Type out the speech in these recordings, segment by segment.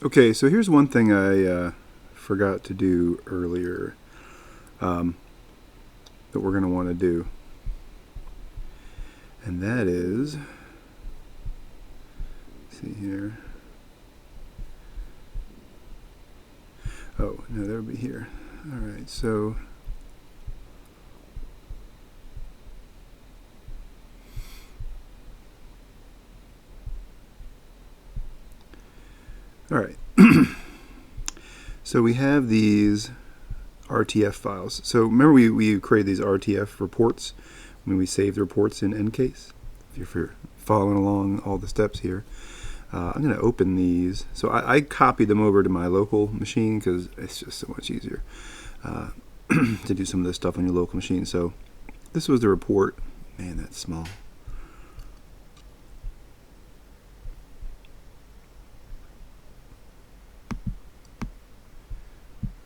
Okay, so here's one thing I forgot to do earlier that we're going to want to do. And that is, let's see here. Oh, no, that would be here. All right, so all right. So we have these RTF files. So remember we created these RTF reports when we saved the reports in EnCase. If you're following along all the steps here. I'm going to open these. So I copied them over to my local machine because it's just so much easier to do some of this stuff on your local machine. So this was the report. Man, that's small.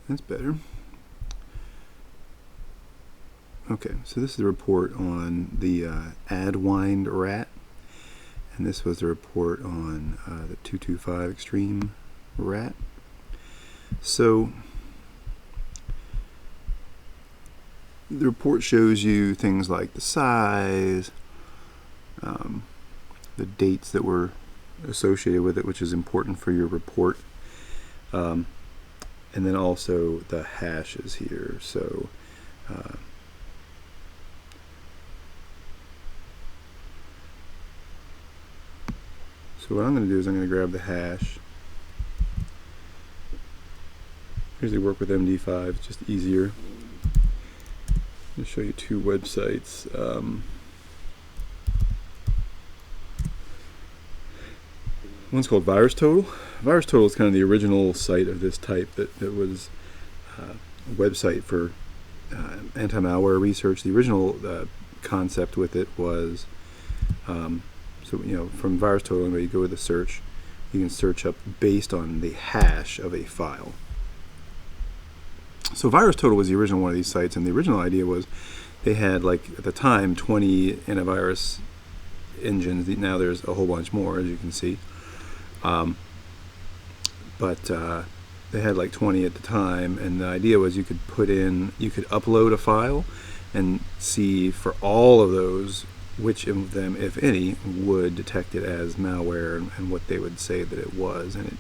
That's better. Okay, so this is the report on the Adwind rat, and this was the report on the 225 extreme rat. So the report shows you things like the size, the dates that were associated with it, which is important for your report, and then also the hashes here. So So what I'm going to do is I'm going to grab the hash. I usually work with MD5, it's just easier. I'll show you two websites. One's called VirusTotal. VirusTotal is kind of the original site of this type that was a website for anti-malware research. The original concept with it was so, from VirusTotal, when you go with the search, you can search up based on the hash of a file. So VirusTotal was the original one of these sites, and the original idea was they had, like, at the time, 20 antivirus engines. Now there's a whole bunch more, as you can see. But they had like 20 at the time, and the idea was you could upload a file and see for all of those which of them, if any, would detect it as malware and what they would say that it was. And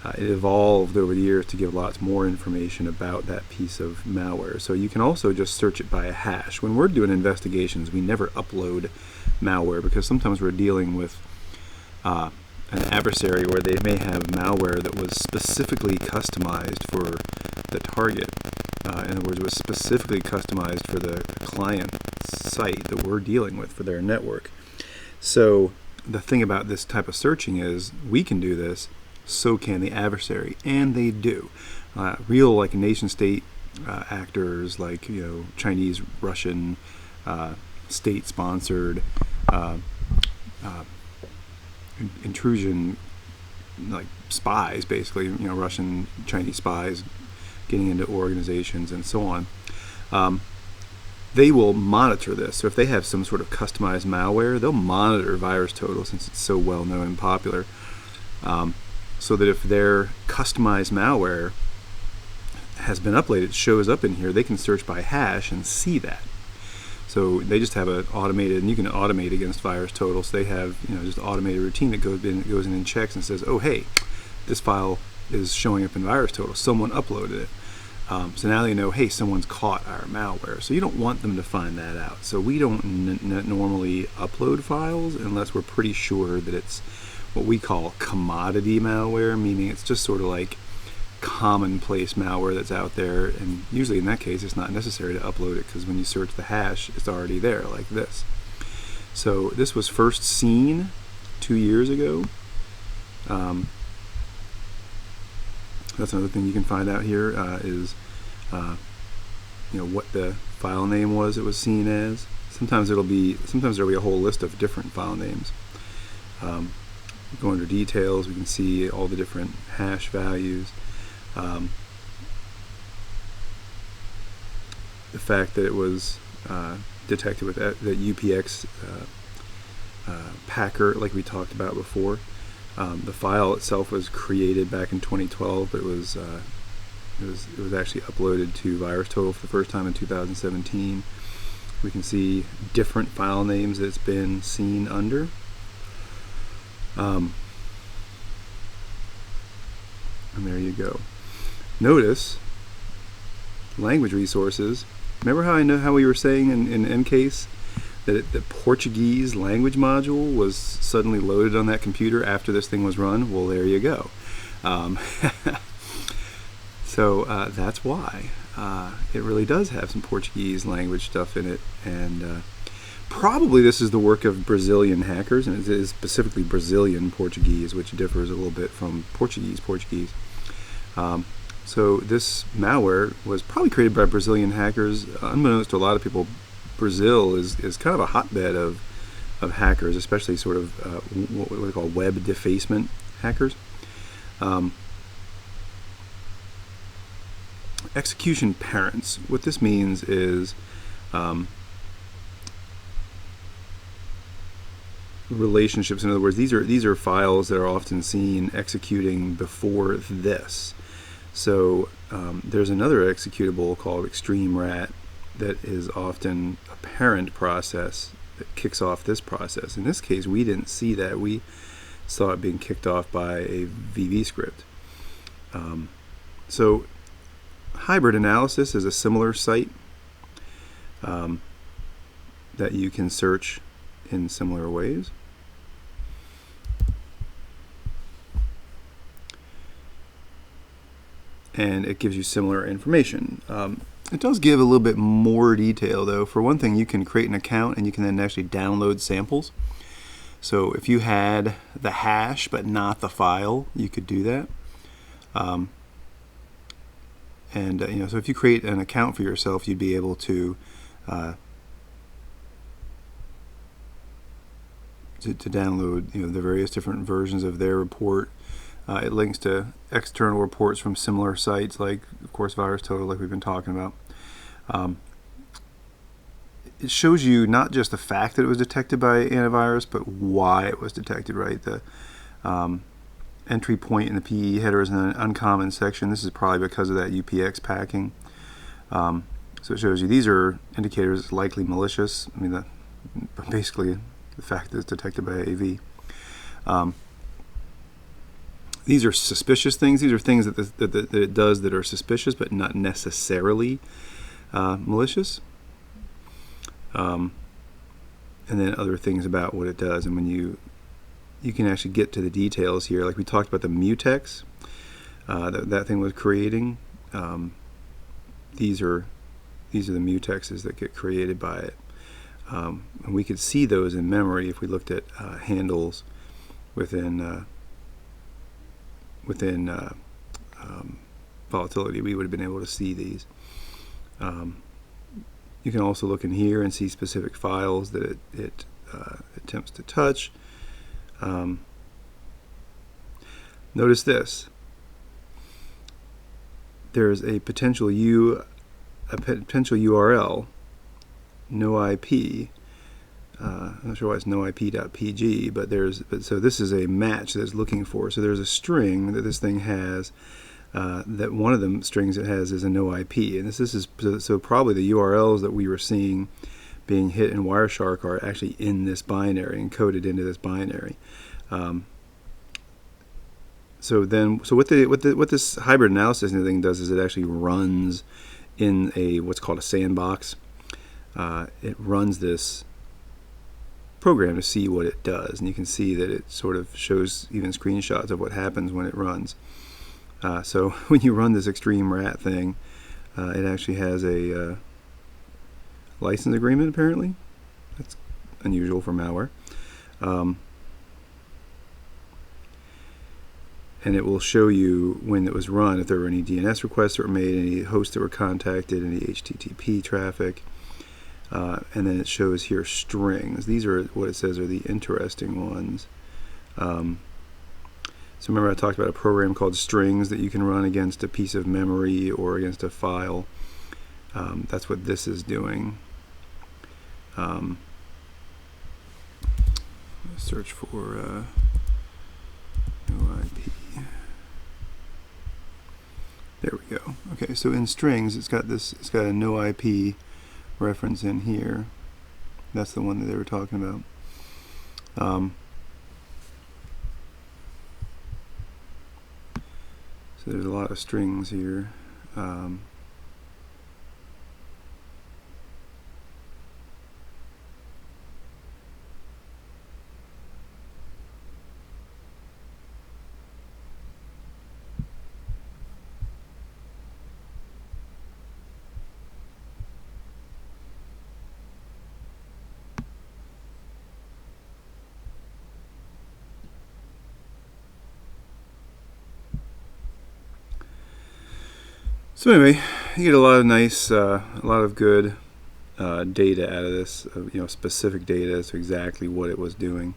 it evolved over the years to give lots more information about that piece of malware. So you can also just search it by a hash. When we're doing investigations, we never upload malware because sometimes we're dealing with an adversary where they may have malware that was specifically customized for the target. In other words, it was specifically customized for the client site that we're dealing with for their network. So the thing about this type of searching is we can do this, so can the adversary, and they do. Real, like, nation-state actors, like Chinese, Russian, state-sponsored intrusion, like spies, basically, Russian, Chinese spies getting into organizations and so on. They will monitor this. So if they have some sort of customized malware, they'll monitor VirusTotal since it's so well known and popular. So that if their customized malware has been uploaded, shows up in here, they can search by hash and see that. So they just have an automated, and you can automate against VirusTotal. So they have just automated routine that goes in and checks and says, oh hey, this file is showing up in VirusTotal. Someone uploaded it. So now they know, hey, someone's caught our malware. So you don't want them to find that out. So we don't normally upload files unless we're pretty sure that it's what we call commodity malware, meaning it's just sort of like commonplace malware that's out there. And usually in that case, it's not necessary to upload it because when you search the hash, it's already there, like this. So this was first seen 2 years ago. That's another thing you can find out here is what the file name was it was seen as. Sometimes there'll be a whole list of different file names. Go under details, we can see all the different hash values. The fact that it was detected with the UPX packer, like we talked about before. The file itself was created back in 2012, but it was actually uploaded to VirusTotal for the first time in 2017. We can see different file names that it's been seen under. And there you go. Notice language resources. Remember how we were saying in EnCase that the Portuguese language module was suddenly loaded on that computer after this thing was run? Well, there you go. So that's why. It really does have some Portuguese language stuff in it, and probably this is the work of Brazilian hackers, and it is specifically Brazilian Portuguese, which differs a little bit from Portuguese. So this malware was probably created by Brazilian hackers. Unbeknownst to a lot of people, Brazil is kind of a hotbed of hackers, especially sort of what we call web defacement hackers. Execution parents. What this means is relationships. In other words, these are files that are often seen executing before this. So there's another executable called extreme rat that is often a parent process that kicks off this process. In this case, we didn't see that. We saw it being kicked off by a VB script. So hybrid analysis is a similar site that you can search in similar ways. And it gives you similar information. It does give a little bit more detail, though. For one thing, you can create an account and you can then actually download samples. So if you had the hash but not the file, you could do that. So if you create an account for yourself, you'd be able to download the various different versions of their report. It links to external reports from similar sites, like, of course, VirusTotal, like we've been talking about. It shows you not just the fact that it was detected by antivirus, but why it was detected, right? The entry point in the PE header is in an uncommon section. This is probably because of that UPX packing. So it shows you these are indicators it's likely malicious. I mean, basically the fact that it's detected by AV. These are suspicious things. These are things that it does that are suspicious, but not necessarily malicious. And then other things about what it does. And when you can actually get to the details here, like we talked about the mutex that thing was creating. These are the mutexes that get created by it. And we could see those in memory if we looked at handles within volatility. We would have been able to see these. You can also look in here and see specific files that it attempts to touch. Notice this. There's a potential URL, no IP. I'm not sure why it's noip.pg, but so this is a match that it's looking for. So there's a string that this thing has. That one of the strings it has is a no IP, and this is so probably the URLs that we were seeing being hit in Wireshark are actually in this binary, encoded into this binary. So what this hybrid analysis thing does is it actually runs in what's called a sandbox. It runs this program to see what it does, and you can see that it sort of shows even screenshots of what happens when it runs. So when you run this extreme rat thing, it actually has a license agreement, apparently. That's unusual for malware. And it will show you when it was run, if there were any DNS requests that were made, any hosts that were contacted, any HTTP traffic. And then it shows here strings. These are what it says are the interesting ones. So remember I talked about a program called strings that you can run against a piece of memory or against a file. That's what this is doing. Search for Okay, so in strings, it's got a no IP reference in here. That's the one that they were talking about. So there's a lot of strings here. So anyway, you get a lot of nice, a lot of good data out of this, specific data as to exactly what it was doing.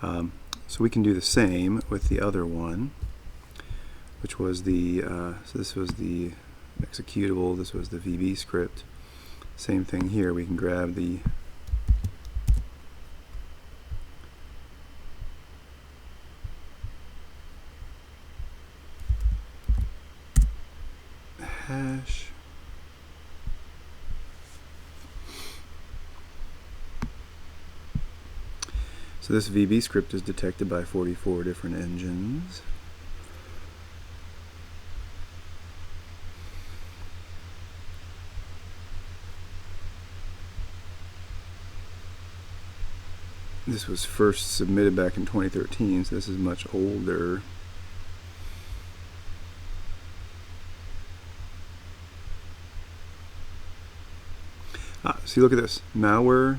So we can do the same with the other one, which was the, so this was the executable, this was the VB script. Same thing here, we can grab the hash. So this VB script is detected by 44 different engines. This was first submitted back in 2013, so this is much older. See, look at this. Malware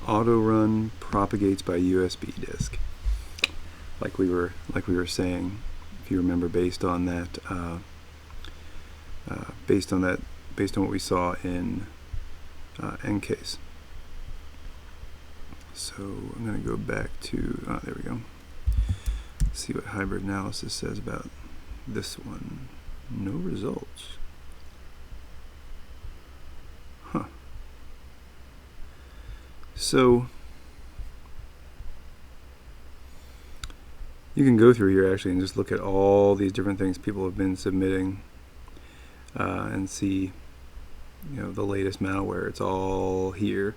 auto run propagates by USB disk. Like we were saying, if you remember, based on what we saw in EnCase. So I'm going to go back to, there we go. See what hybrid analysis says about this one. No results. Huh. So you can go through here actually and just look at all these different things people have been submitting and see, the latest malware. It's all here.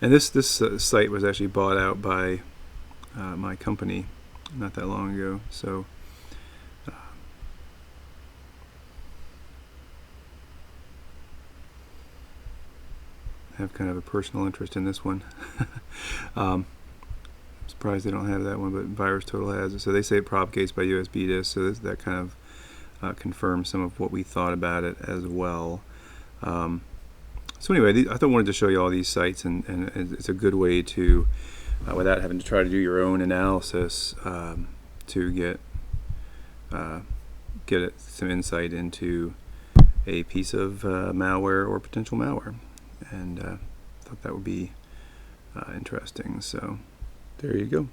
And this site was actually bought out by my company not that long ago. So I have kind of a personal interest in this one. I'm surprised they don't have that one, but VirusTotal has it. So they say it propagates by USB disk, so that kind of confirms some of what we thought about it as well. So anyway, I wanted to show you all these sites, and it's a good way to, without having to try to do your own analysis, to get some insight into a piece of malware or potential malware. And I thought that would be interesting. So there you go.